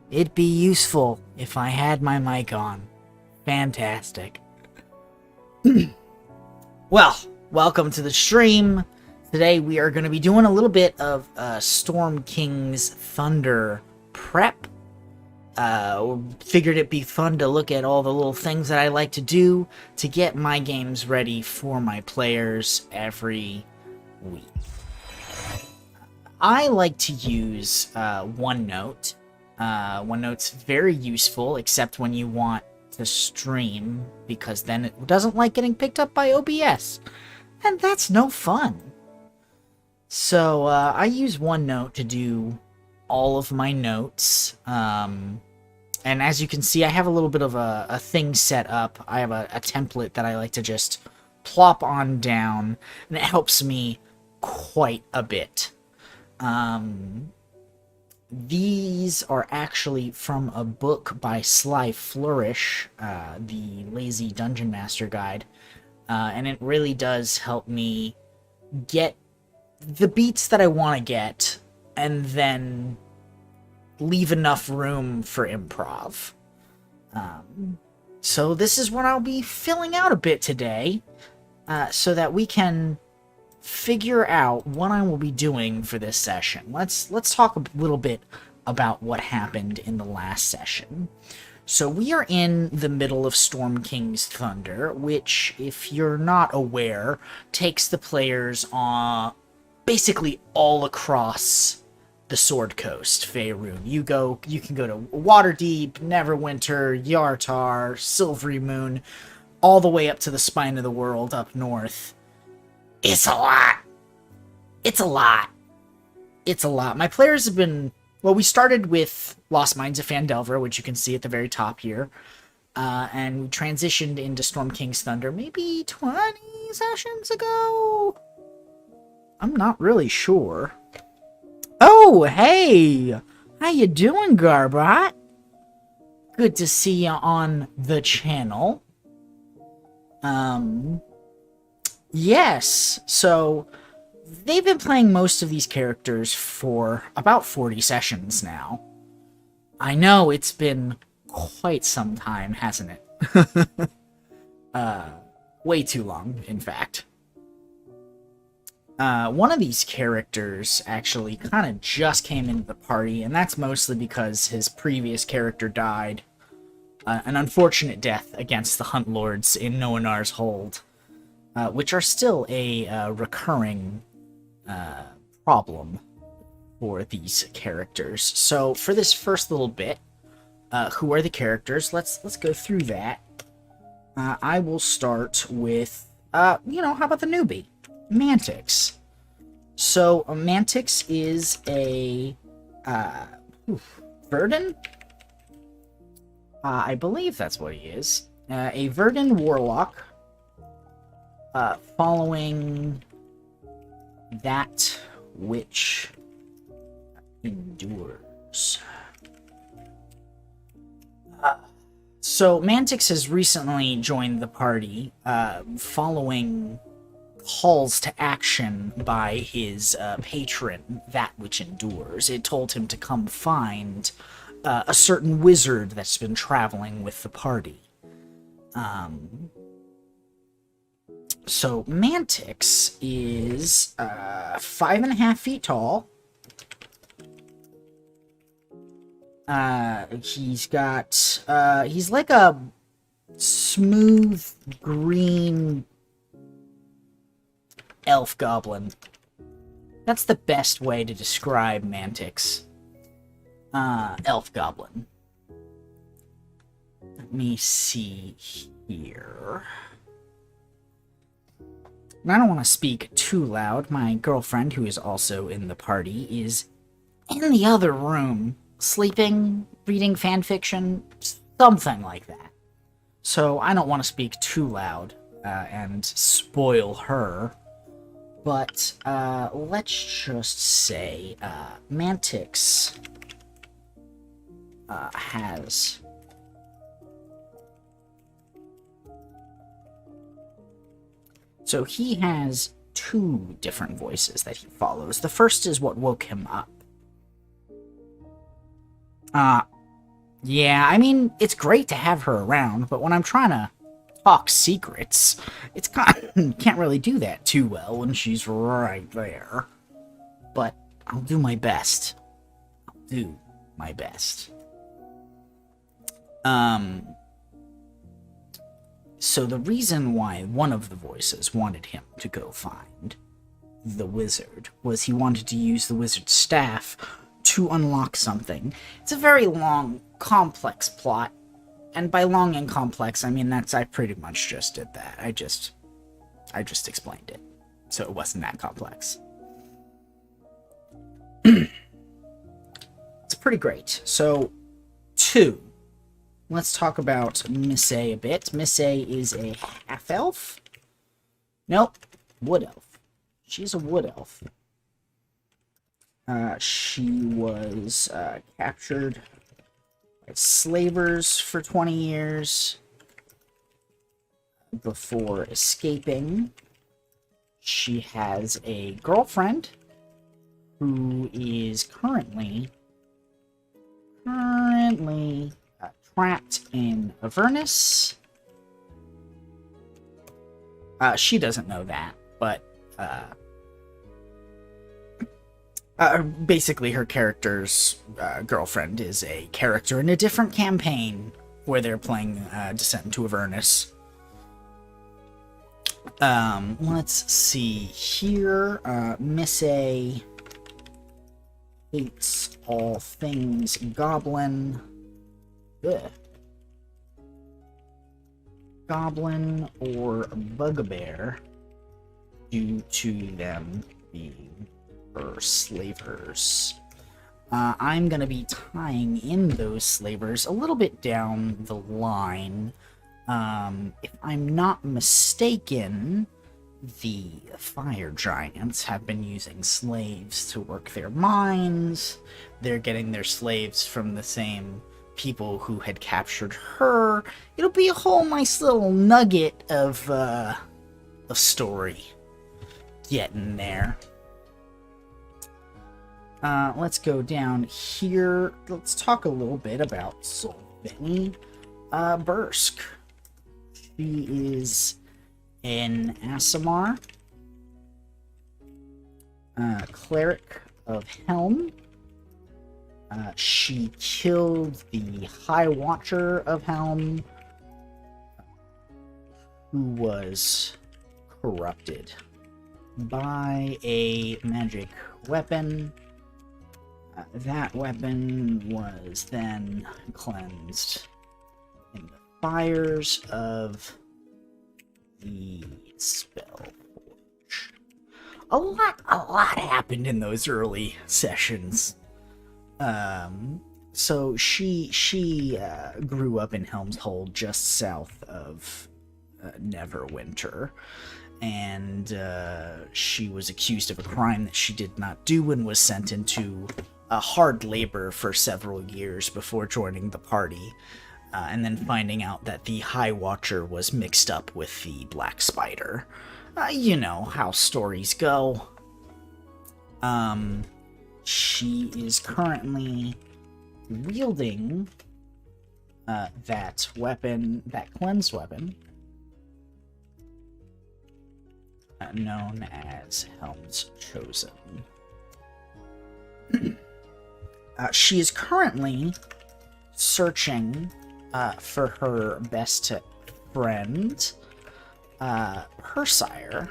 It'd be useful if I had my mic on. Fantastic. Well, welcome to the stream. Today we are going to be doing a little bit of Storm King's Thunder prep. Figured it'd be fun to look at all the little things that I like to do to get my games ready for my players every week. I like to use OneNote. OneNote's very useful, except when you want to stream, because then it doesn't like getting picked up by OBS, and that's no fun. So I use OneNote to do all of my notes, and as you can see, I have a little bit of a thing set up. I have a template that I like to just plop on down, and it helps me quite a bit. These are actually from a book by Sly Flourish, the Lazy Dungeon Master Guide, and it really does help me get the beats that I want to get, and then leave enough room for improv. So this is what I'll be filling out a bit today, so that we can figure out what I will be doing for this session. Let's talk a little bit about what happened in the last session. So we are in the middle of Storm King's Thunder, which, if you're not aware, takes the players on basically all across the Sword Coast, Faerun. You can go to Waterdeep, Neverwinter, Yartar, Silvery Moon, all the way up to the Spine of the World up north. It's a lot. It's a lot. It's a lot. My players have been... Well, we started with Lost Mines of Phandelver, which you can see at the very top here. And we transitioned into Storm King's Thunder maybe 20 sessions ago? I'm not really sure. Oh, hey! How you doing, Garbot? Good to see you on the channel. Yes, so they've been playing most of these characters for about 40 sessions now. I know, it's been quite some time, hasn't it? Way too long, in fact. One of these characters actually kind of just came into the party, and that's mostly because his previous character died. An unfortunate death against the Hunt Lords in Noanar's Hold. Which are still a recurring problem for these characters. So for this first little bit, who are the characters? Let's go through that. I will start with, how about the newbie? Mantix. So Mantix is a Verdant? I believe that's what he is. A Verdant warlock. Following that which endures. So Mantix has recently joined the party, following calls to action by his patron, That Which Endures. It told him to come find a certain wizard that's been traveling with the party. So Mantix is 5.5 feet tall. He's like a smooth green elf goblin. That's the best way to describe Mantix. Elf goblin. Let me see here. And I don't want to speak too loud. My girlfriend, who is also in the party, is in the other room, sleeping, reading fanfiction, something like that. So I don't want to speak too loud and spoil her. But let's just say Mantix has... So he has two different voices that he follows. The first is what woke him up. Yeah, I mean, it's great to have her around, but when I'm trying to talk secrets, it's kind can't really do that too well when she's right there. But I'll do my best. Do my best. Um, so the reason why one of the voices wanted him to go find the wizard was he wanted to use the wizard's staff to unlock something. It's a very long, complex plot, and by long and complex, I mean I pretty much just did that. I just explained it, so it wasn't that complex. It's pretty great. So, 2. Let's talk about Miss A bit. Miss A is a half-elf? Nope, wood elf. She's a wood elf. She was captured by slavers for 20 years before escaping. She has a girlfriend who is currently trapped in Avernus. She doesn't know that, but basically her character's girlfriend is a character in a different campaign where they're playing Descent into Avernus. Let's see here. Miss A hates all things goblin. Ugh. Goblin or bugbear due to them being her slavers. I'm going to be tying in those slavers a little bit down the line. If I'm not mistaken, the fire giants have been using slaves to work their mines. They're getting their slaves from the same people who had captured her. It'll be a whole nice little nugget of story getting there. Let's go down here. Let's talk a little bit about Solveni Bursk. She is an Aasimar, cleric of Helm. She killed the High Watcher of Helm, who was corrupted by a magic weapon. That weapon was then cleansed in the fires of the Spellforge. A lot happened in those early sessions. So she grew up in Helm's Hold, just south of Neverwinter, and she was accused of a crime that she did not do and was sent into hard labor for several years before joining the party, and then finding out that the High Watcher was mixed up with the Black Spider. You know how stories go. She is currently wielding that weapon, that cleansed weapon, known as Helm's Chosen. She is currently searching for her best friend, Persire.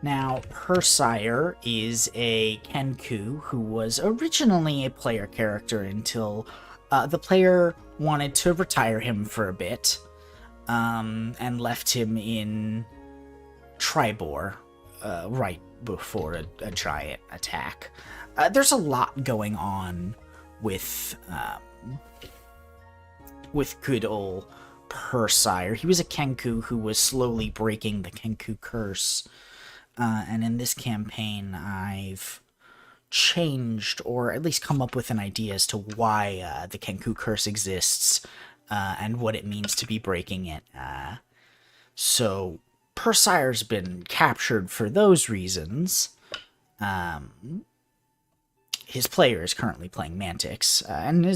Now, Persire is a Kenku who was originally a player character until the player wanted to retire him for a bit, and left him in Triboar right before a giant attack. There's a lot going on with good old Persire. He was a Kenku who was slowly breaking the Kenku curse. And in this campaign, I've changed, or at least come up with an idea as to why the Kenku curse exists, and what it means to be breaking it. So, Persire's been captured for those reasons. His player is currently playing Mantix, and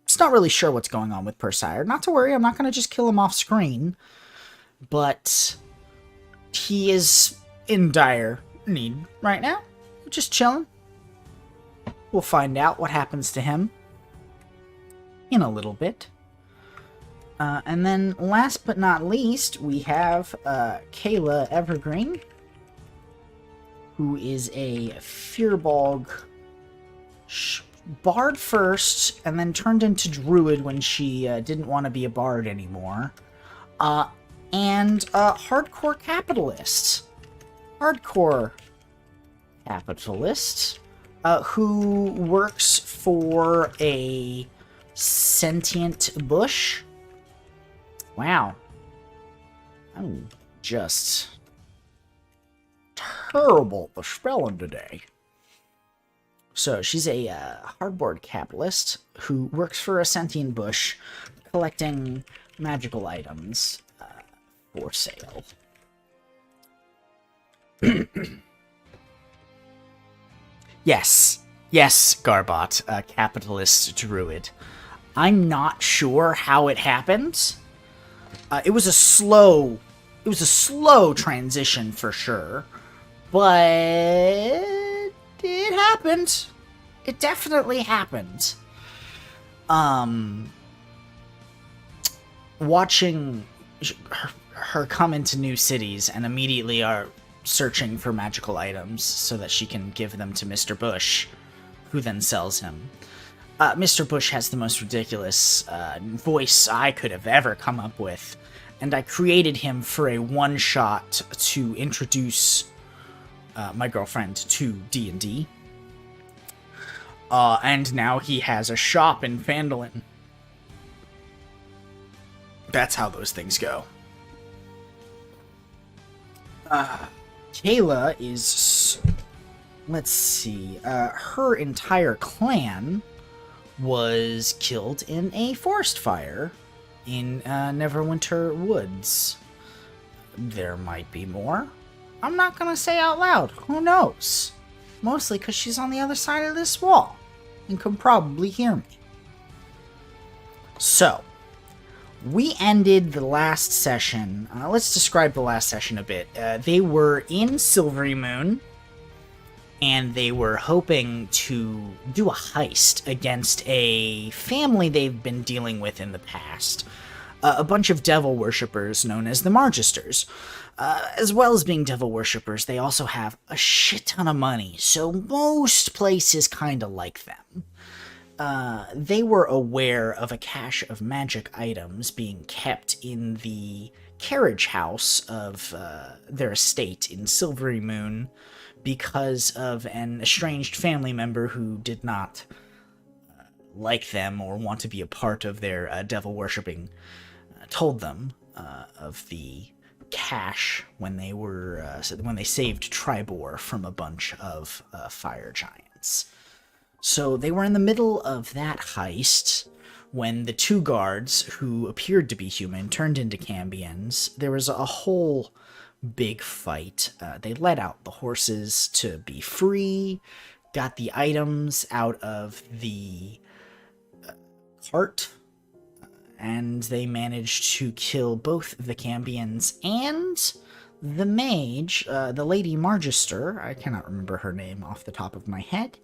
is Just not really sure what's going on with Persire. Not to worry, I'm not going to just kill him off screen. But he is in dire need right now. Just chilling. We'll find out what happens to him in a little bit. And then last but not least, we have Kayla Evergreen, who is a Firbolg bard first, and then turned into druid when she didn't want to be a bard anymore. And a hardcore capitalist. Who works for a sentient bush. Wow. I'm just terrible at the spelling today. So she's a hardboard capitalist who works for a sentient bush collecting magical items for sale. Yes, Garbot, a capitalist druid. I'm not sure how it happened. It was a slow transition for sure, but it happened. It definitely happened. Watching her come into new cities and immediately are searching for magical items so that she can give them to Mr. Bush, who then sells him. Mr. Bush has the most ridiculous voice I could have ever come up with, and I created him for a one-shot to introduce my girlfriend to D&D. And now he has a shop in Phandalin. That's how those things go. Kayla is... Let's see. Her entire clan was killed in a forest fire in Neverwinter Woods. There might be more. I'm not gonna say out loud. Who knows? Mostly because she's on the other side of this wall and can probably hear me. So, we ended the last session. Let's describe the last session a bit. They were in Silvery Moon, and they were hoping to do a heist against a family they've been dealing with in the past. A bunch of devil worshippers known as the Margisters. As well as being devil worshippers, they also have a shit ton of money, so most places kinda like them. They were aware of a cache of magic items being kept in the carriage house of their estate in Silvery Moon because of an estranged family member who did not like them or want to be a part of their devil worshipping. Told them of the cache when they were when they saved Tribor from a bunch of fire giants. So they were in the middle of that heist when the two guards, who appeared to be human, turned into Cambions. There was a whole big fight. They let out the horses to be free, got the items out of the cart, and they managed to kill both the Cambions and the mage, the Lady Margister. I cannot remember her name off the top of my head.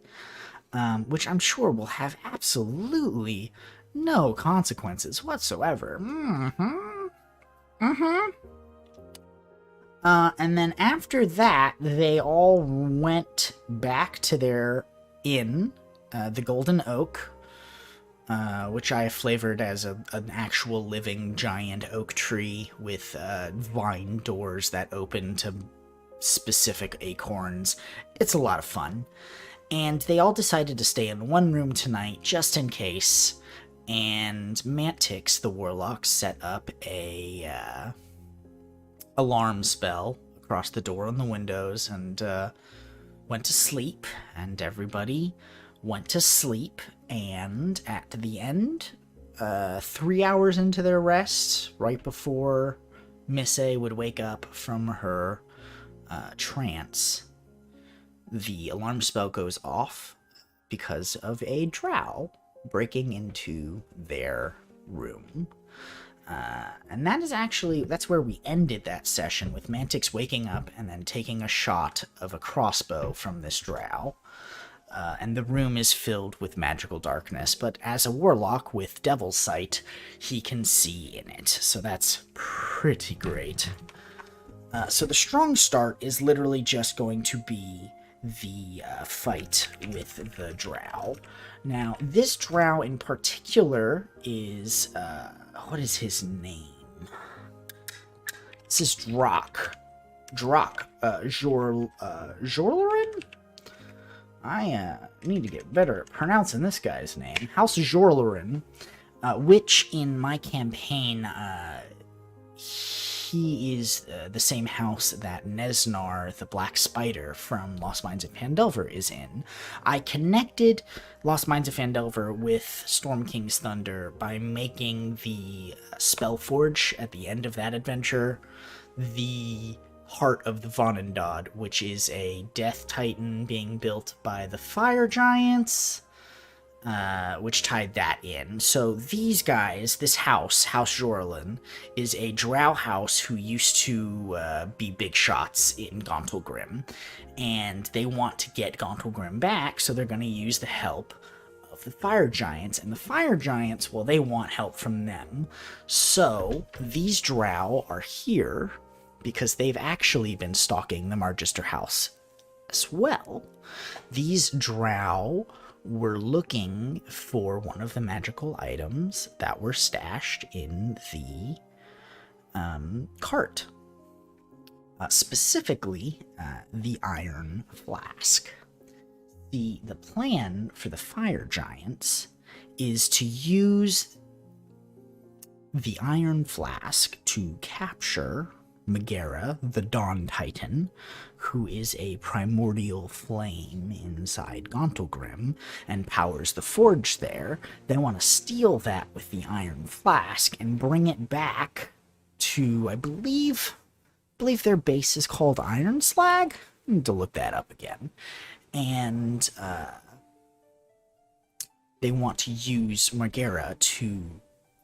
Which I'm sure will have absolutely no consequences whatsoever. And then after that, they all went back to their inn, the Golden Oak, which I flavored as an actual living giant oak tree with vine doors that open to specific acorns. It's a lot of fun. And they all decided to stay in one room tonight, just in case. And Mantix, the warlock, set up a alarm spell across the door and the windows, and went to sleep. And everybody went to sleep. And at the end, 3 hours into their rest, right before Miss A would wake up from her trance, the alarm spell goes off because of a drow breaking into their room. And that is actually, that's where we ended that session, with Mantix waking up and then taking a shot of a crossbow from this drow. And the room is filled with magical darkness, but as a warlock with Devil's Sight, he can see in it, so that's pretty great. So the strong start is literally just going to be the fight with the drow. Now, this drow in particular is, what is his name? This is Drak. Jorlerin? I need to get better at pronouncing this guy's name. House Jorlerin, which in my campaign, he is the same house that Nesnar, the Black Spider from Lost Mines of Phandelver, is in. I connected Lost Mines of Phandelver with Storm King's Thunder by making the Spellforge at the end of that adventure the Heart of the Vonindod, which is a Death Titan being built by the Fire Giants, which tied that in. So these guys, this house, House Jorlin, is a drow house who used to be big shots in Gauntlgrim, and they want to get Gauntlgrim back, so they're going to use the help of the Fire Giants, and the Fire Giants, well, they want help from them. So these drow are here because they've actually been stalking the Margister house as well. These drow were looking for one of the magical items that were stashed in the cart. Specifically, the iron flask. The plan for the Fire Giants is to use the iron flask to capture Megara, the Dawn Titan, who is a primordial flame inside Gauntlgrim and powers the forge there. They want to steal that with the iron flask and bring it back to, I believe their base is called Iron Slag. I need to look that up again. And they want to use Megara to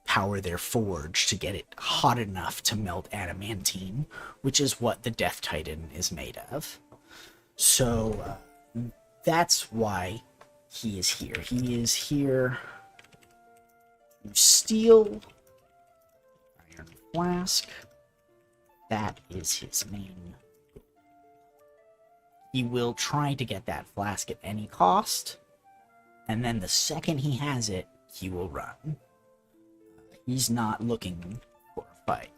power their forge to get it hot enough to melt adamantine, which is what the Death Titan is made of. So that's why he is here. He is here to steal iron flask. That is his main. He will try to get that flask at any cost, and then the second he has it, he will run. He's not looking for a fight.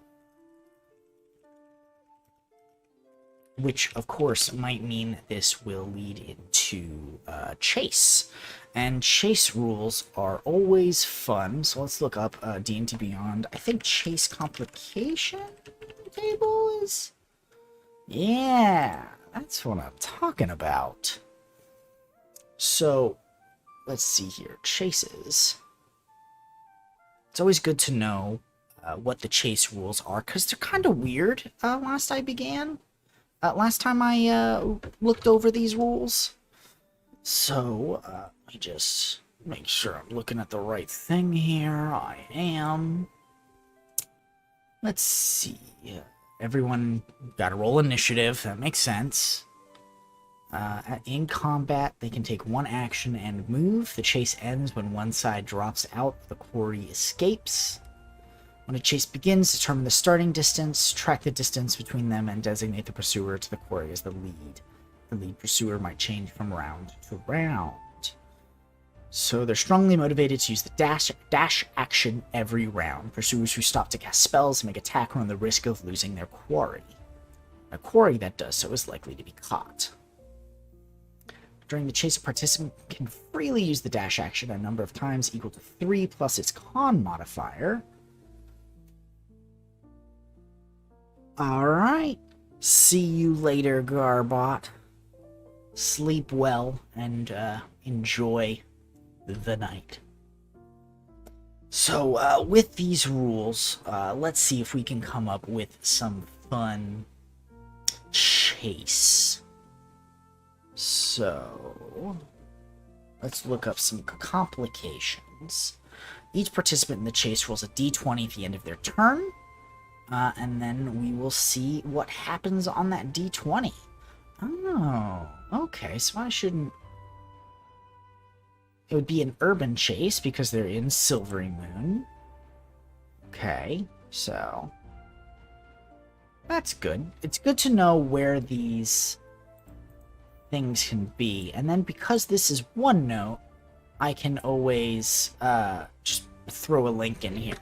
Which, of course, might mean that this will lead into chase. And chase rules are always fun. So let's look up D&D Beyond. I think chase complication table is... Yeah, that's what I'm talking about. So, let's see here. Chases. It's always good to know what the chase rules are, because they're kind of weird last time I looked over these rules. So, let me just make sure I'm looking at the right thing here. I am. Let's see. Everyone got to roll initiative. That makes sense. In combat, they can take one action and move. The chase ends when one side drops out, the quarry escapes. When a chase begins, determine the starting distance, track the distance between them, and designate the pursuer to the quarry as the lead. The lead pursuer might change from round to round. So they're strongly motivated to use the dash action every round. Pursuers who stop to cast spells make attack run the risk of losing their quarry. A quarry that does so is likely to be caught. During the chase, a participant can freely use the dash action a number of times equal to 3 plus its con modifier. Alright. See you later, Garbot. Sleep well and enjoy the night. So, with these rules, let's see if we can come up with some fun chase. So, let's look up some complications. dragons. Each participant in the chase rolls a d20 at the end of their turn, and then we will see what happens on that d20. Oh, okay, so I shouldn't... It would be an urban chase because they're in Silvery Moon. Okay, so... That's good. It's good to know where these things can be. And then because this is one note, I can always just throw a link in here.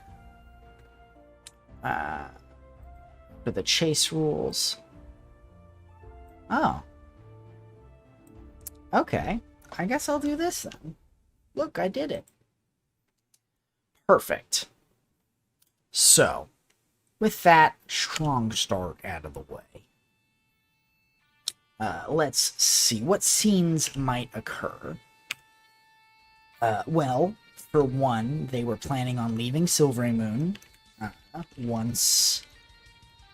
For the chase rules. Oh. Okay. I guess I'll do this then. Look, I did it. Perfect. So, with that strong start out of the way, let's see what scenes might occur. Well, for one, they were planning on leaving Silvery Moon once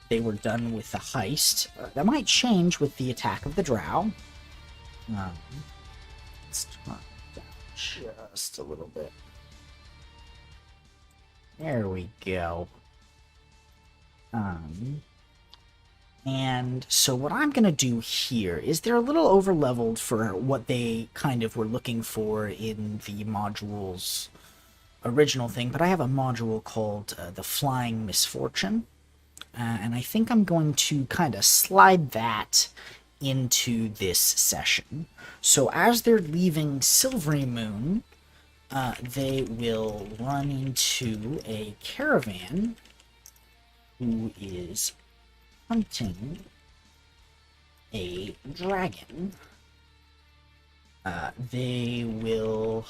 they were done with the heist. That might change with the attack of the Drow. Let's turn it down just a little bit. There we go. And so what I'm going to do here is they're a little over-leveled for what they kind of were looking for in the module's original thing, but I have a module called the Flying Misfortune, and I think I'm going to kind of slide that into this session. So as they're leaving Silvery Moon, they will run into a caravan who is hunting a dragon. They will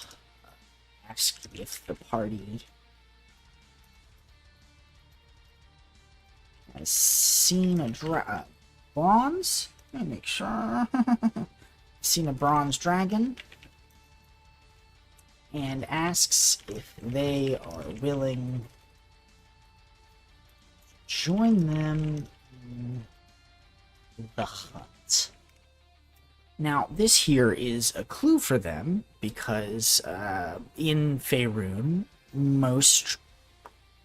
ask if the party has seen a bronze. Let me make sure. Seen a bronze dragon, and asks if they are willing to join them in the hunt. Now, this here is a clue for them, because in Faerun, most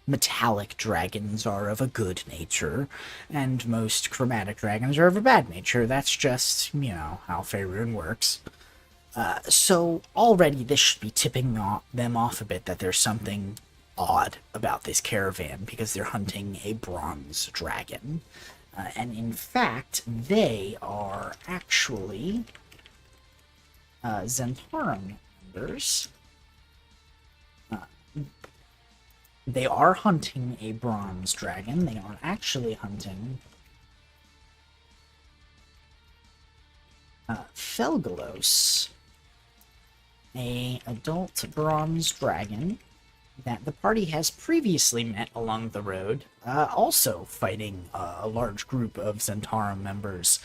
metallic dragons are of a good nature, and most chromatic dragons are of a bad nature. That's just, you know, how Faerun works. So already this should be tipping them off a bit that there's something odd about this caravan, because they're hunting a bronze dragon. And in fact, they are actually Zhentarim members. They are hunting a bronze dragon. They are actually hunting Felgalos, a adult bronze dragon that the party has previously met along the road, also fighting a large group of Zhentarim members.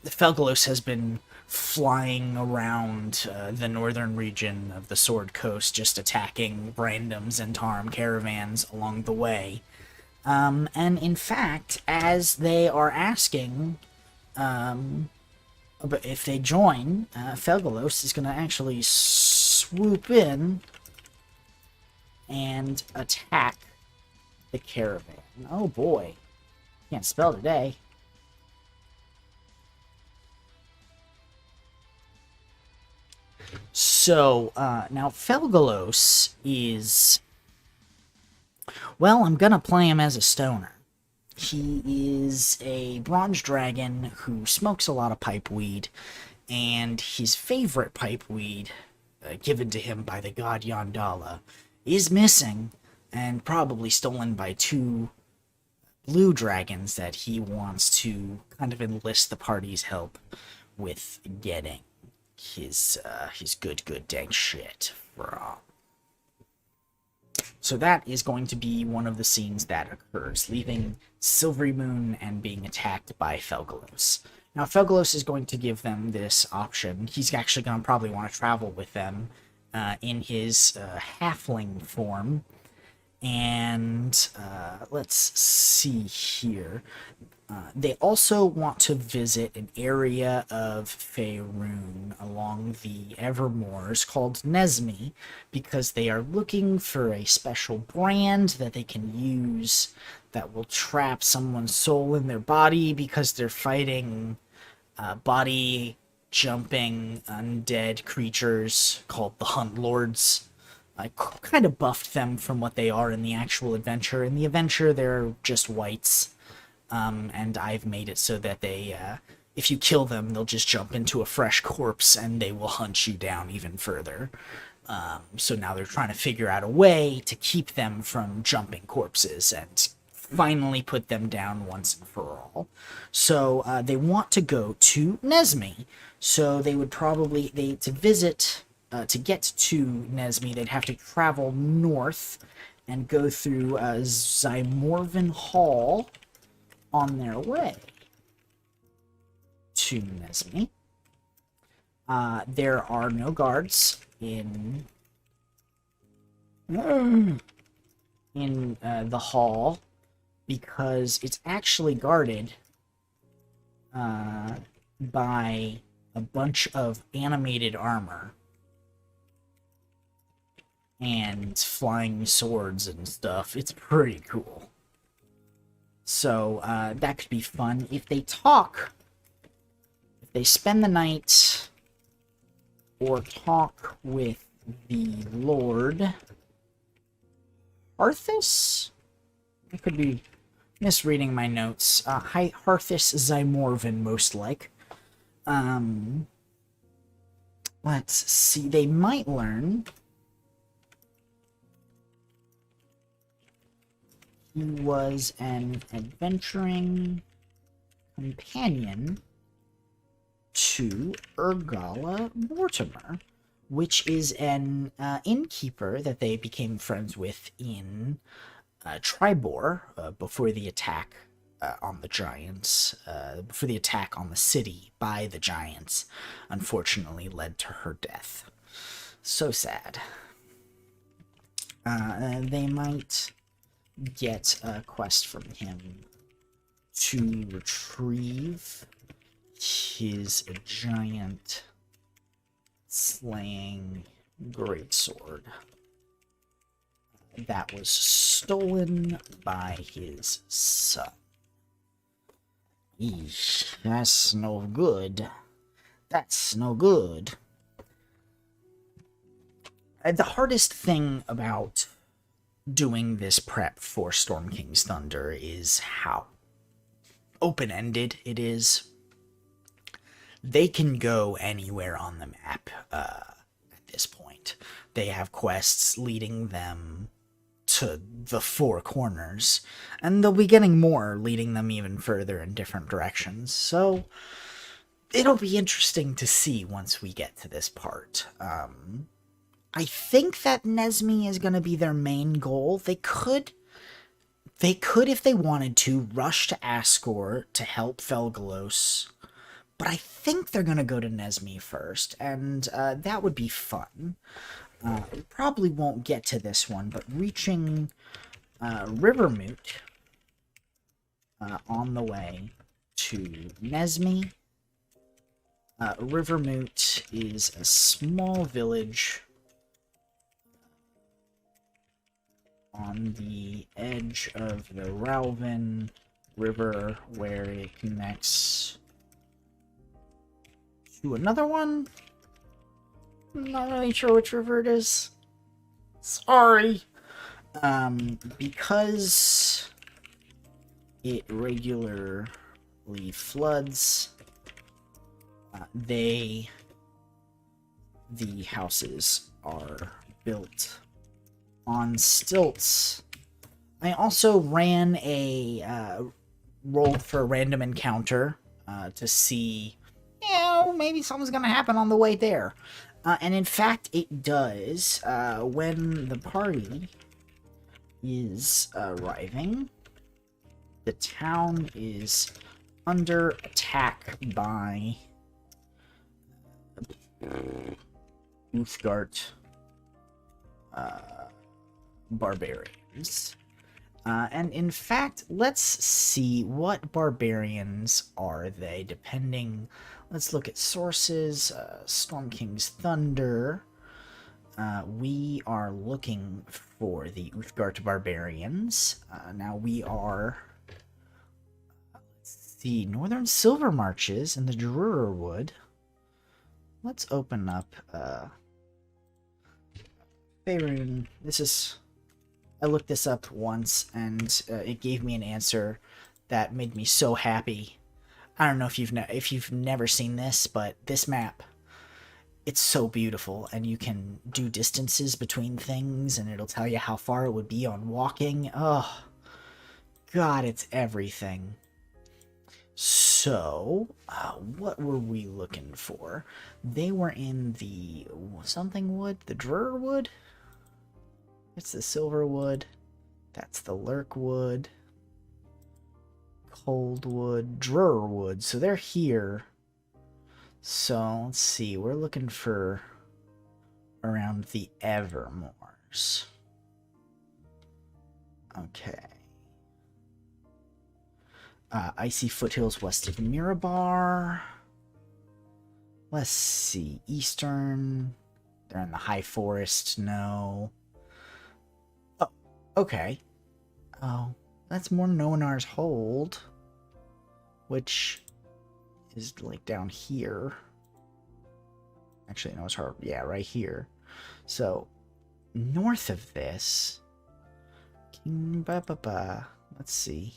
Felgalos has been flying around the northern region of the Sword Coast, just attacking random Zhentarim caravans along the way. And in fact, as they are asking if they join, Felgalos is going to actually swoop in and attack the caravan. Oh boy. Can't spell today. So, now Felgalos is... Well, I'm gonna play him as a stoner. He is a bronze dragon who smokes a lot of pipeweed, and his favorite pipeweed, given to him by the god Yondala, is missing, and probably stolen by two blue dragons that he wants to kind of enlist the party's help with getting his good dank shit from. So that is going to be one of the scenes that occurs, leaving Silvery Moon and being attacked by Felgalos. Now, Felgalos is going to give them this option. He's actually going to probably want to travel with them in his halfling form. And let's see here. They also want to visit an area of Faerun along the Evermoors called Nesme because they are looking for a special brand that they can use that will trap someone's soul in their body because they're fighting body jumping undead creatures called the Hunt Lords. I kind of buffed them from what they are in the actual adventure. In the adventure, they're just wights. And I've made it so that they, if you kill them, they'll just jump into a fresh corpse and they will hunt you down even further. So now they're trying to figure out a way to keep them from jumping corpses and finally put them down once and for all. So they want to go to Nesme. So they would probably, to get to Nesme, they'd have to travel north and go through Zymorvan Hall on their way to Nesme. There are no guards in the hall because it's actually guarded by a bunch of animated armor and flying swords and stuff. It's pretty cool. So that could be fun. If they talk, if they spend the night or talk with the Lord Arthas? I could be misreading my notes. Harthus Zymorvan, most like. Let's see. They might learn he was an adventuring companion to Urgala Mortimer, which is an innkeeper that they became friends with in Tribor before the attack on the giants, before the attack on the city by the giants, unfortunately led to her death. So sad. They might get a quest from him to retrieve his giant slaying greatsword that was stolen by his son. Eesh, that's no good. That's no good. The hardest thing about doing this prep for Storm King's Thunder is how open-ended it is. They can go anywhere on the map at this point. They have quests leading them to the Four Corners, and they'll be getting more leading them even further in different directions. So it'll be interesting to see once we get to this part. I think that Nesme is going to be their main goal. They could, if they wanted to, rush to Asgore to help Felgalos. But I think they're going to go to Nesme first, and that would be fun. We probably won't get to this one, but reaching Rivermoot on the way to Nesme. Rivermoot is a small village on the edge of the Ralvin River where it connects to another one. I'm not really sure which river it is. Sorry. Because it regularly floods, the houses are built on stilts. I also ran rolled for a random encounter to see, maybe something's gonna happen on the way there. And in fact, it does. When the party is arriving, the town is under attack by Uthgard barbarians. And in fact, let's see, what barbarians are they, depending... Let's look at sources. Storm King's Thunder. We are looking for the Uthgard barbarians. Now we are... Let's see, Northern Silver Marches and the Druerwood. Let's open up... Faerun. This is... I looked this up once, and it gave me an answer that made me so happy. I don't know if you've never seen this, but this map, it's so beautiful, and you can do distances between things, and it'll tell you how far it would be on walking. Oh, God, it's everything. So, what were we looking for? They were in the something wood, the Druerwood. It's the Silverwood. That's the Lurkwood. Coldwood. Druerwood. So they're here. So, let's see. We're looking for around the Evermoors. Okay. Icy foothills west of Mirabar. Let's see. Eastern. They're in the High Forest. No. Okay. Oh, that's more Noanar's Hold, which is like down here. Actually, no, it's hard. Yeah, right here. So, north of this, let's see.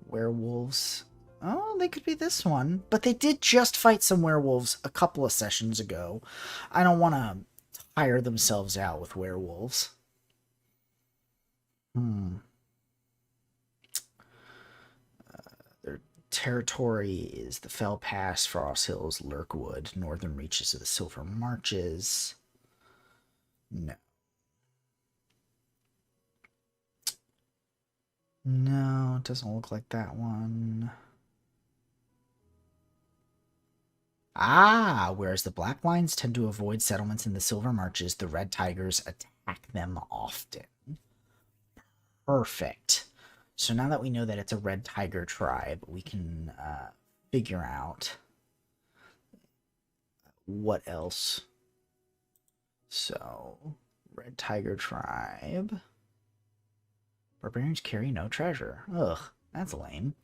Werewolves. Oh, they could be this one. But they did just fight some werewolves a couple of sessions ago. I don't want to tire themselves out with werewolves. Their territory is the Fell Pass, Frost Hills, Lurkwood, northern reaches of the Silver Marches. No. No, it doesn't look like that one. Whereas the Black Lines tend to avoid settlements in the Silver Marches, the Red Tigers attack them often. Perfect. So now that we know that it's a Red Tiger tribe, we can figure out what else. So, Red Tiger tribe. Barbarians carry no treasure. Ugh, that's lame.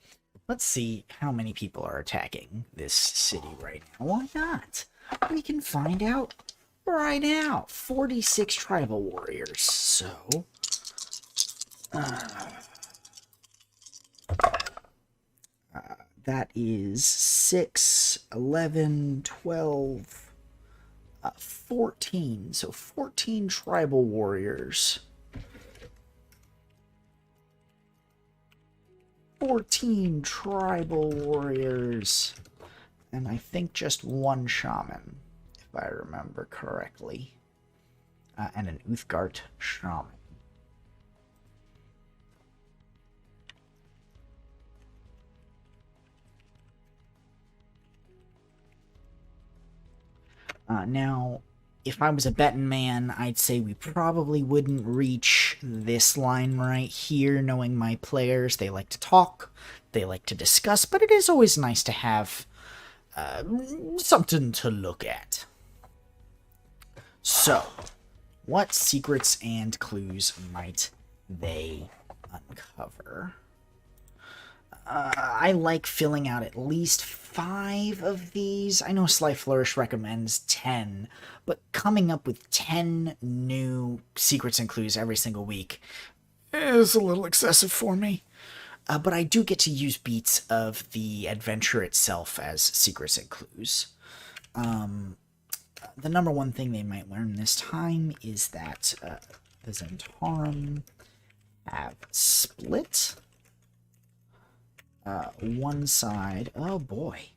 Let's see how many people are attacking this city right now. Why not? We can find out right now. 46 tribal warriors. So... that is 6, 11, 12, 14. So 14 tribal warriors. 14 tribal warriors. And I think just one shaman, if I remember correctly. And an Uthgard shaman. Now, if I was a betting man, I'd say we probably wouldn't reach this line right here, knowing my players. They like to talk, they like to discuss, but it is always nice to have something to look at. So, what secrets and clues might they uncover? I like filling out at least 5 of these. I know Sly Flourish recommends 10, but coming up with 10 new secrets and clues every single week is a little excessive for me. But I do get to use beats of the adventure itself as secrets and clues. The number one thing they might learn this time is that the Zhentarim have split. One side, oh boy.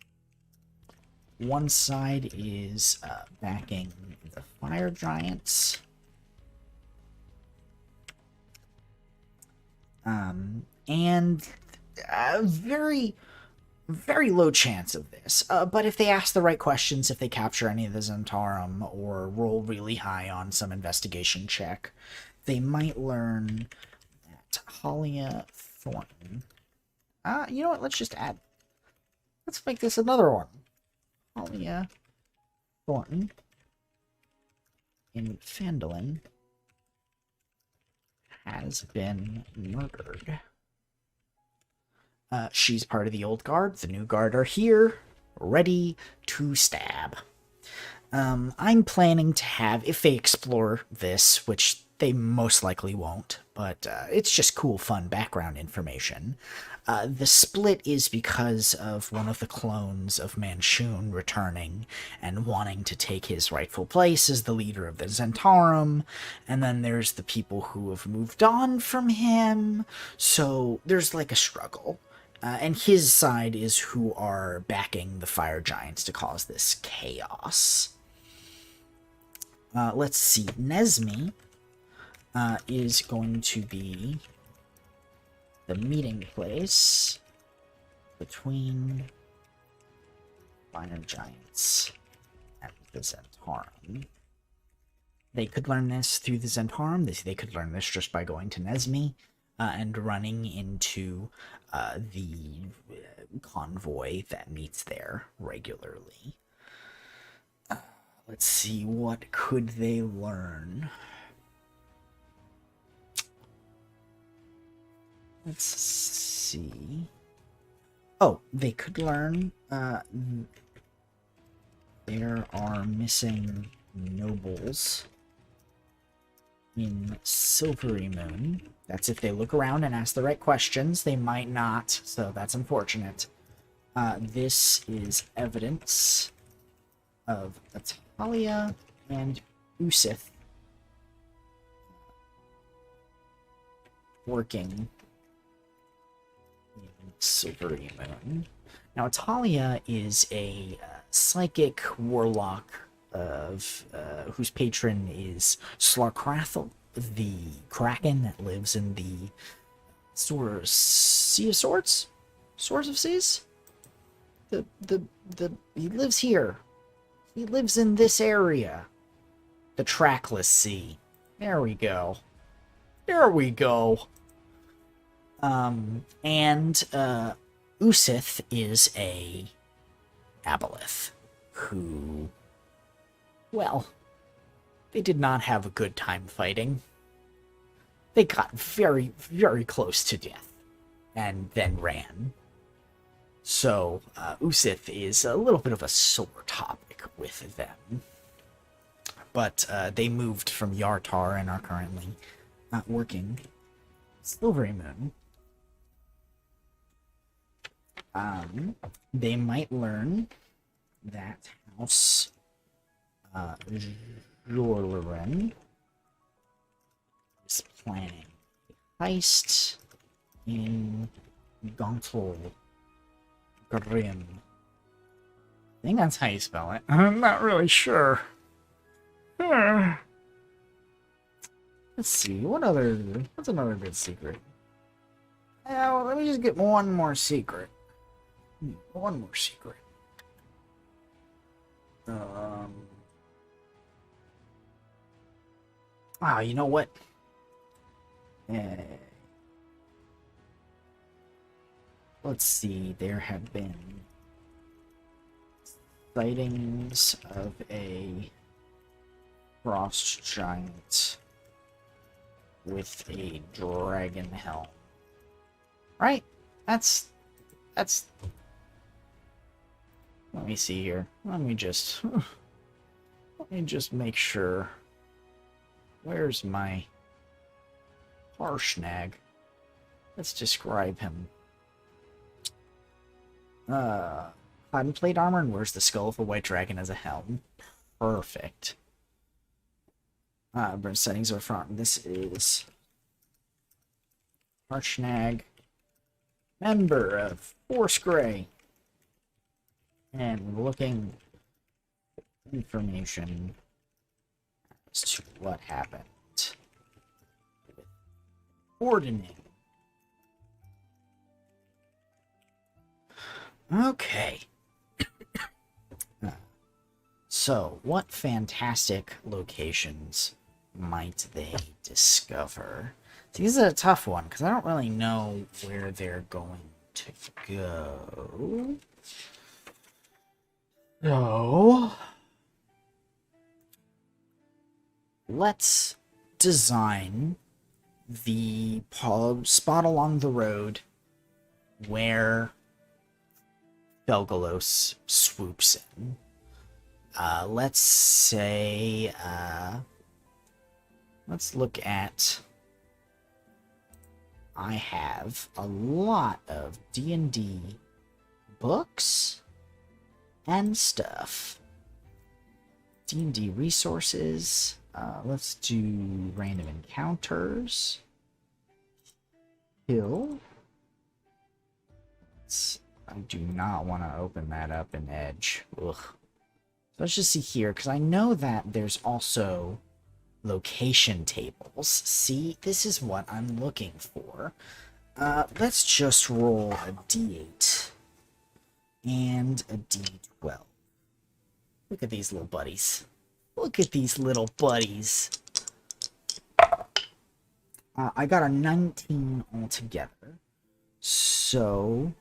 One side is backing the fire giants. And very, very low chance of this. But if they ask the right questions, if they capture any of the Zhentarim, or roll really high on some investigation check, they might learn Talia Thornton. You know what? Let's just add. Let's make this another one. Talia Thornton in Phandalin has been murdered. She's part of the old guard. The new guard are here, ready to stab. I'm planning to have, if they explore this, which they most likely won't, but it's just cool, fun background information. The split is because of one of the clones of Manshoon returning and wanting to take his rightful place as the leader of the Zentarum, and then there's the people who have moved on from him, so there's like a struggle. And his side is who are backing the fire giants to cause this chaos. Let's see. Nesmi is going to be the meeting place between fire giants and the Zentarum. They could learn this through the Zentarum. They could learn this just by going to Nesmi and running into the convoy that meets there regularly. Let's see, what could they learn? Let's see. Oh, they could learn there are missing nobles in Silverymoon. That's if they look around and ask the right questions. They might not, so that's unfortunate. This is evidence of Atalia and Usith working in Silverymoon. Now, Atalia is a psychic warlock of whose patron is Slarkrathel, the Kraken that lives in the Sea of Swords? Swords of Seas? He lives here. He lives in this area. The Trackless Sea. There we go. There we go. And Usith is a Aboleth who, well, they did not have a good time fighting. They got very, very close to death and then ran. So, Usith is a little bit of a sore topic with them. But they moved from Yartar and are currently working Silverymoon. They might learn that House Jorlaren is planning a heist in Gontal Grim. I think that's how you spell it. I'm not really sure. Let's see, what's another good secret? Well, let me just get one more secret. One more secret. Wow, you know what? Let's see, there have been sightings of a frost giant with a dragon helm. Right? That's... Let me see here. Let me just make sure. Where's my Harshnag? Let's describe him. Cotton plate armor, and wears the skull of a white dragon as a helm. Perfect. Burn settings are front. This is Harshnag, member of Force Grey, and looking for information as to what happened with Ordening. Okay. So, what fantastic locations might they discover? See, this is a tough one, because I don't really know where they're going to go. So, let's design the spot along the road where Belgalos swoops in. Let's say, let's look at... I have a lot of D&D books and stuff. D&D resources. Let's do random encounters. Hill. I do not want to open that up in Edge. Ugh. So let's just see here, because I know that there's also location tables. See, this is what I'm looking for. Let's just roll a d8 and a d12. Look at these little buddies. Look at these little buddies. I got a 19 altogether. So,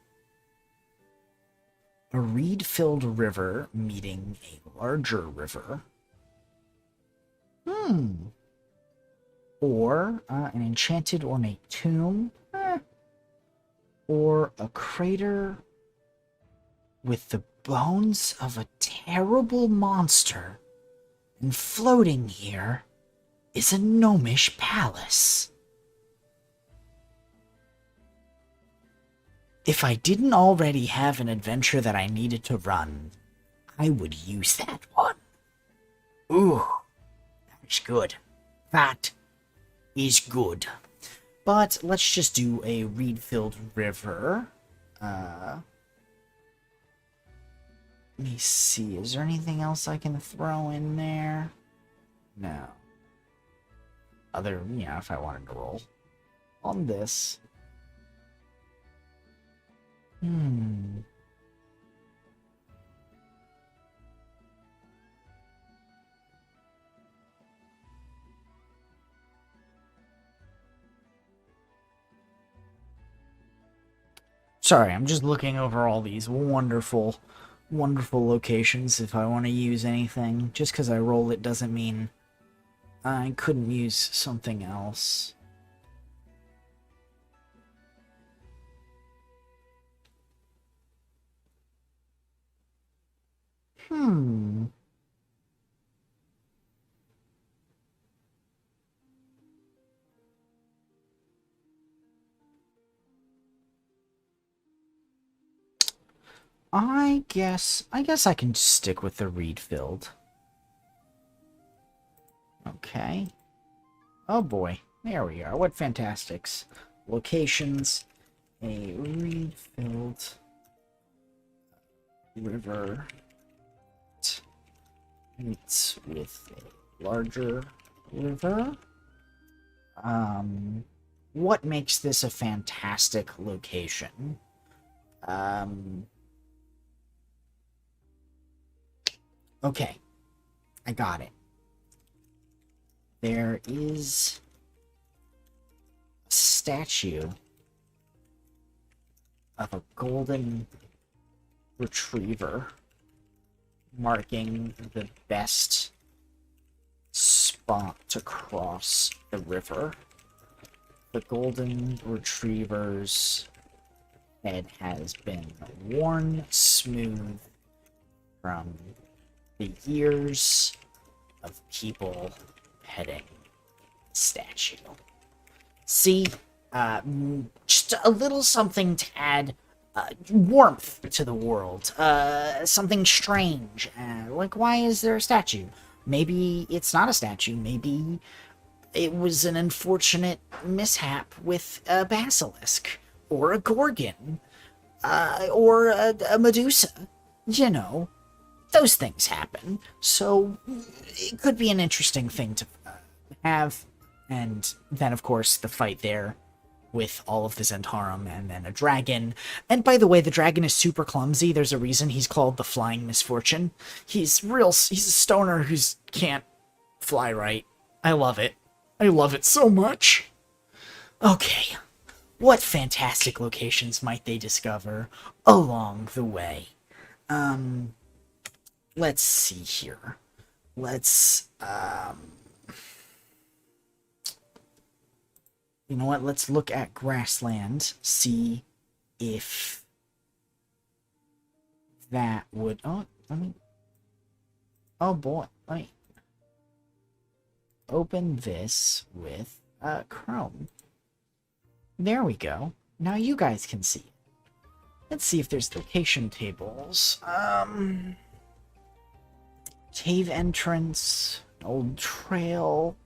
a reed-filled river meeting a larger river. Or an enchanted ornate tomb. Or a crater with the bones of a terrible monster. And floating here is a gnomish palace. If I didn't already have an adventure that I needed to run, I would use that one. Ooh, that's good. That is good. But let's just do a reed-filled river. Let me see, is there anything else I can throw in there? No. If I wanted to roll on this. Sorry, I'm just looking over all these wonderful, wonderful locations if I want to use anything. Just because I roll it doesn't mean I couldn't use something else. I guess I can stick with the reed-filled. Okay. Oh boy, there we are. What fantastics. Locations. A reed-filled river meets with a larger river. What makes this a fantastic location? Okay, I got it. There is a statue of a golden retriever marking the best spot to cross the river. The golden retriever's head has been worn smooth from the years of people petting the statue. See, just a little something to add warmth to the world. Something strange. Like, why is there a statue? Maybe it's not a statue. Maybe it was an unfortunate mishap with a basilisk, or a gorgon, or a Medusa. You know, those things happen. So it could be an interesting thing to have. And then, of course, the fight there with all of the Zentarum and then a dragon. And by the way, the dragon is super clumsy. There's a reason he's called the Flying Misfortune. He's a stoner who can't fly right. I love it. I love it so much. Okay, what fantastic locations might they discover along the way? Um, let's see here. Let's, you know what? Let's look at grassland, see if that would, oh, let me, oh boy, let me open this with, Chrome. There we go. Now you guys can see. Let's see if there's location tables. Cave entrance, old trail.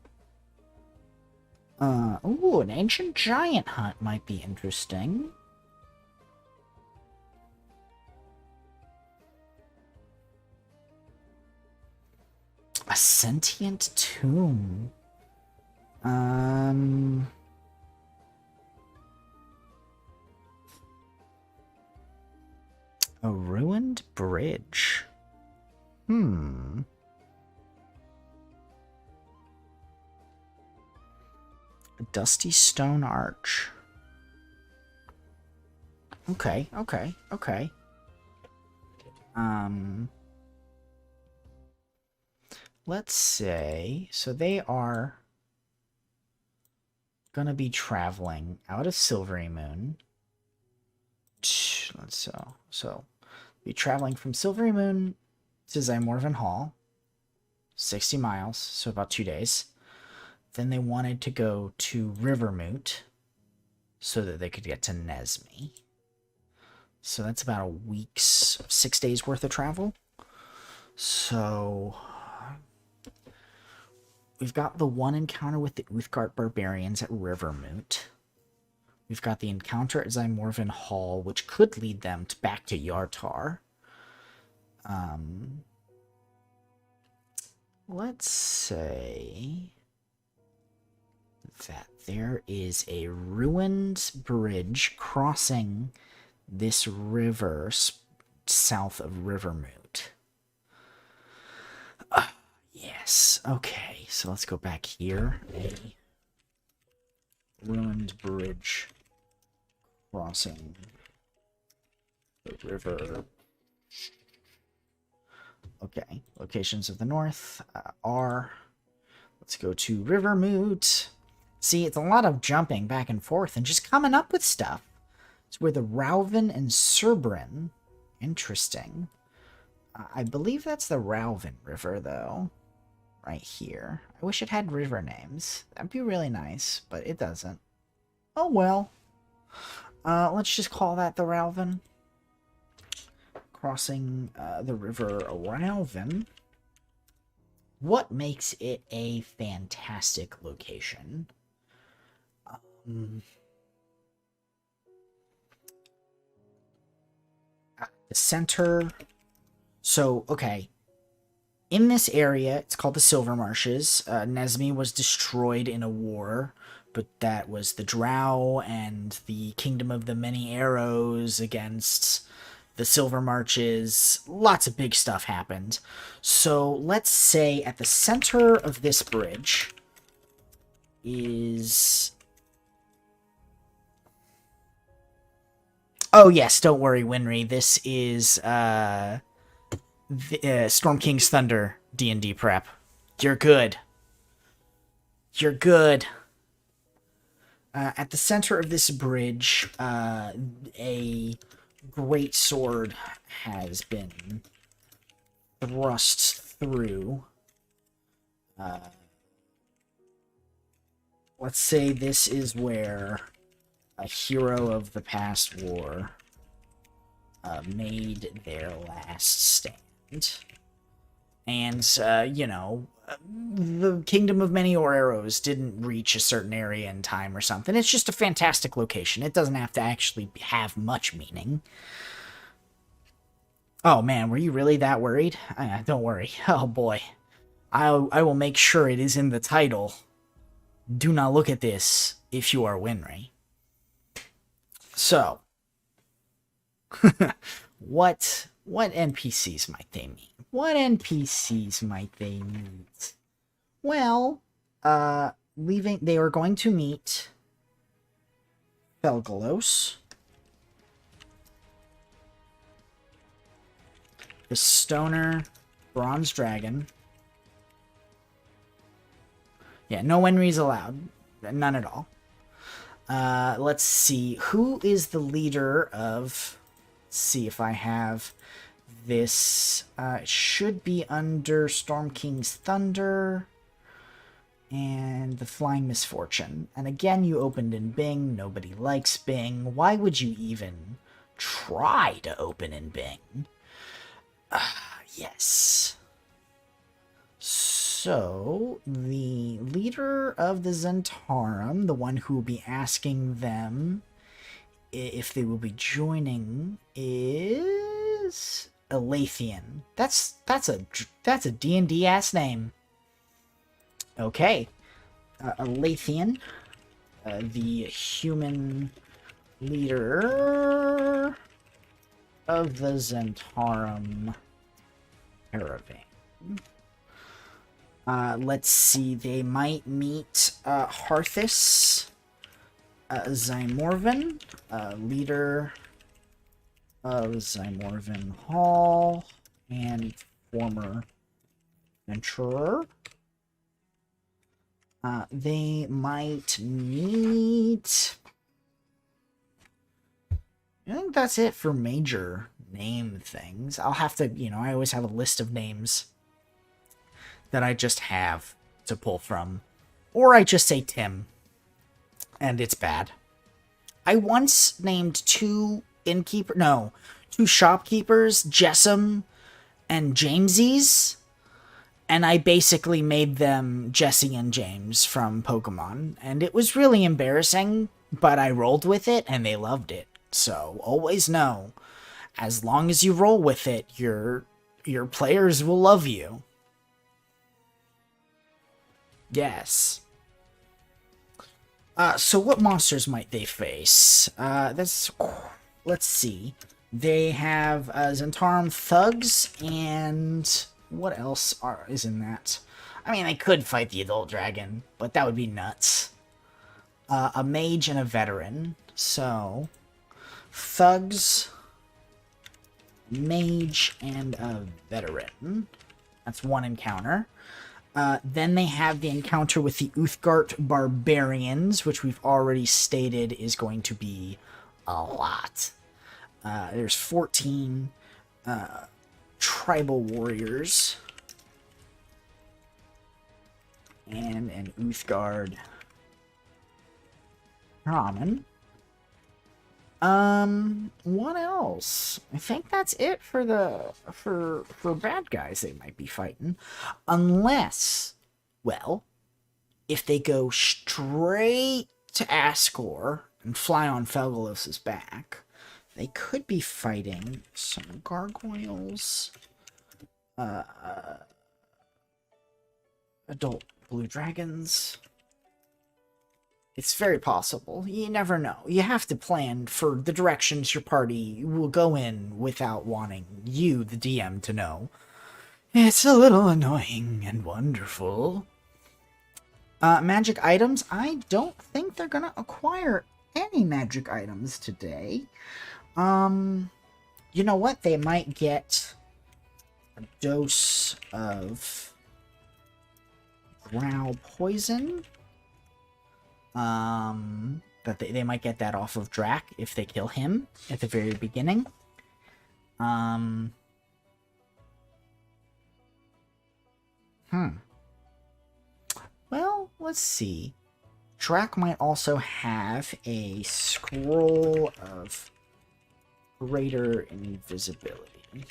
Ooh, an ancient giant hunt might be interesting. A sentient tomb. A ruined bridge. A dusty stone arch. Okay. Let's say, so they are gonna be traveling out of Silvery Moon. So be traveling from Silvery Moon to Zymorvan Hall, 60 miles, so about 2 days. Then they wanted to go to Rivermoot so that they could get to Nesme. So that's about a week's, 6 days worth of travel. So we've got the one encounter with the Uthgardt barbarians at Rivermoot. We've got the encounter at Zymorvan Hall, which could lead them back to Yartar. Let's say that there is a ruined bridge crossing this river south of Rivermoot. Yes, okay, so let's go back here. A ruined bridge crossing the river. Okay, locations of the north are... Let's go to Rivermoot. See, it's a lot of jumping back and forth and just coming up with stuff. It's where the Rauven and Cerbrin. Interesting. I believe that's the Rauven River, though. Right here. I wish it had river names. That'd be really nice, but it doesn't. Oh well. Let's just call that the Rauven. Crossing the river Rauven. What makes it a fantastic location? At the center. So, okay. In this area, it's called the Silver Marshes. Nesme was destroyed in a war, but that was the Drow and the Kingdom of the Many Arrows against the Silver Marches. Lots of big stuff happened. So let's say at the center of this bridge is... Oh yes, don't worry, Winry. This is Storm King's Thunder D&D prep. You're good. You're good. At the center of this bridge, a great sword has been thrust through. Let's say this is where a hero of the past war made their last stand. And, you know, the Kingdom of Many Arrows didn't reach a certain area in time or something. It's just a fantastic location. It doesn't have to actually have much meaning. Oh man, were you really that worried? Don't worry. Oh boy. I will make sure it is in the title. Do not look at this if you are Winry. So, what NPCs might they meet? What NPCs might they meet? Well, they are going to meet Felgalos. The Stoner Bronze Dragon. Yeah, no Wenries allowed. None at all. Let's see. Who is the leader of... Let's see if I have this. It should be under Storm King's Thunder and the Flying Misfortune. And again, you opened in Bing. Nobody likes Bing. Why would you even try to open in Bing? Yes. So, the leader of the Zhentarim, the one who will be asking them if they will be joining, is Elathian. That's a D&D ass name. Okay. Elathian, the human leader of the Zhentarim caravan. Let's see, they might meet Harthus Zymorvan, leader of Zymorvan Hall and former adventurer. They might meet... I think that's it for major name things. I'll have to, I always have a list of names that I just have to pull from. Or I just say Tim. And it's bad. I once named two shopkeepers, Jessam and Jamesies. And I basically made them Jesse and James from Pokemon. And it was really embarrassing, but I rolled with it and they loved it. So always know, as long as you roll with it, your players will love you. Yes. So what monsters might they face? Let's see. They have Zhentarim thugs, and what else is in that? I mean, they could fight the adult dragon, but that would be nuts. A mage and a veteran. So, thugs, mage, and a veteran. That's one encounter. Then they have the encounter with the Uthgard Barbarians, which we've already stated is going to be a lot. There's 14 tribal warriors and an Uthgard Brahmin. What else? I think that's it for bad guys they might be fighting. Unless, well, if they go straight to Ascor and fly on Felgalos' back, they could be fighting some gargoyles, adult blue dragons. It's very possible. You never know. You have to plan for the directions your party will go in without wanting you, the DM, to know. It's a little annoying and wonderful. Magic items. I don't think they're going to acquire any magic items today. You know what? They might get a dose of Drow poison. That they might get that off of Drac if they kill him at the very beginning. Well, let's see. Drac might also have a scroll of greater invisibility.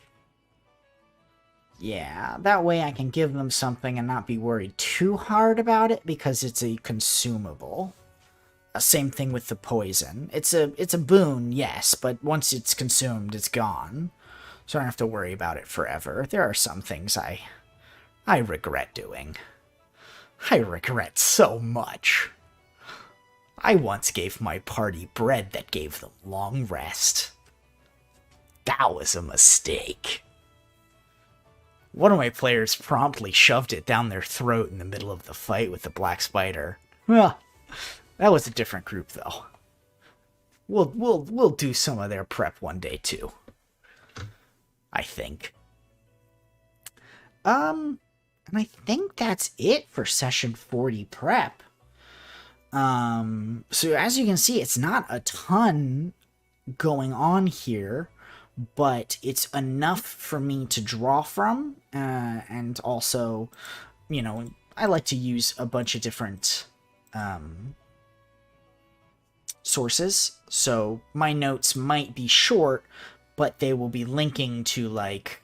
Yeah, that way I can give them something and not be worried too hard about it because it's a consumable. Same thing with the poison. It's a boon, yes, but once it's consumed, it's gone. So I don't have to worry about it forever. There are some things I regret doing. I regret so much. I once gave my party bread that gave them long rest. That was a mistake. One of my players promptly shoved it down their throat in the middle of the fight with the black spider. Well, that was a different group, though. we'll do some of their prep one day too. I think. And I think that's it for session 40 prep. So as you can see, it's not a ton going on here, but it's enough for me to draw from, and also, you know, I like to use a bunch of different sources, so my notes might be short, but they will be linking to, like,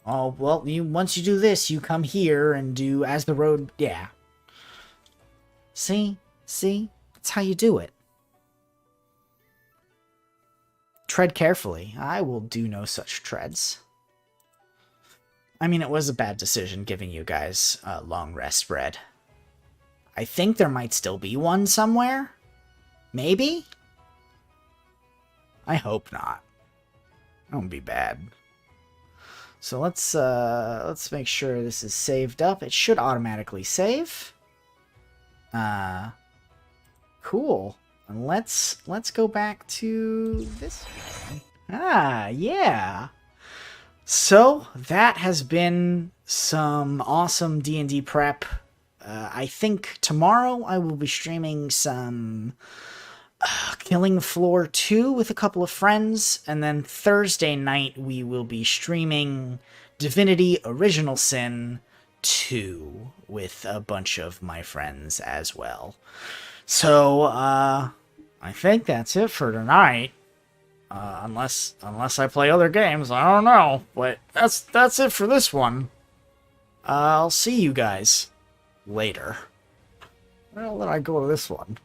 oh, well, once you do this, you come here and do as the road, yeah. See? That's how you do it. Tread carefully. I will do no such treads. I mean, it was a bad decision giving you guys a long rest spread. I think there might still be one somewhere. Maybe? I hope not. That won't be bad. So let's make sure this is saved up. It should automatically save. Cool. And let's go back to this one. Ah, yeah. So that has been some awesome D&D prep. I think tomorrow I will be streaming some Killing Floor 2 with a couple of friends, and then Thursday night we will be streaming Divinity Original Sin 2 with a bunch of my friends as well. So, I think that's it for tonight. Unless I play other games, I don't know. But that's it for this one. I'll see you guys later. Where the hell did I go to this one?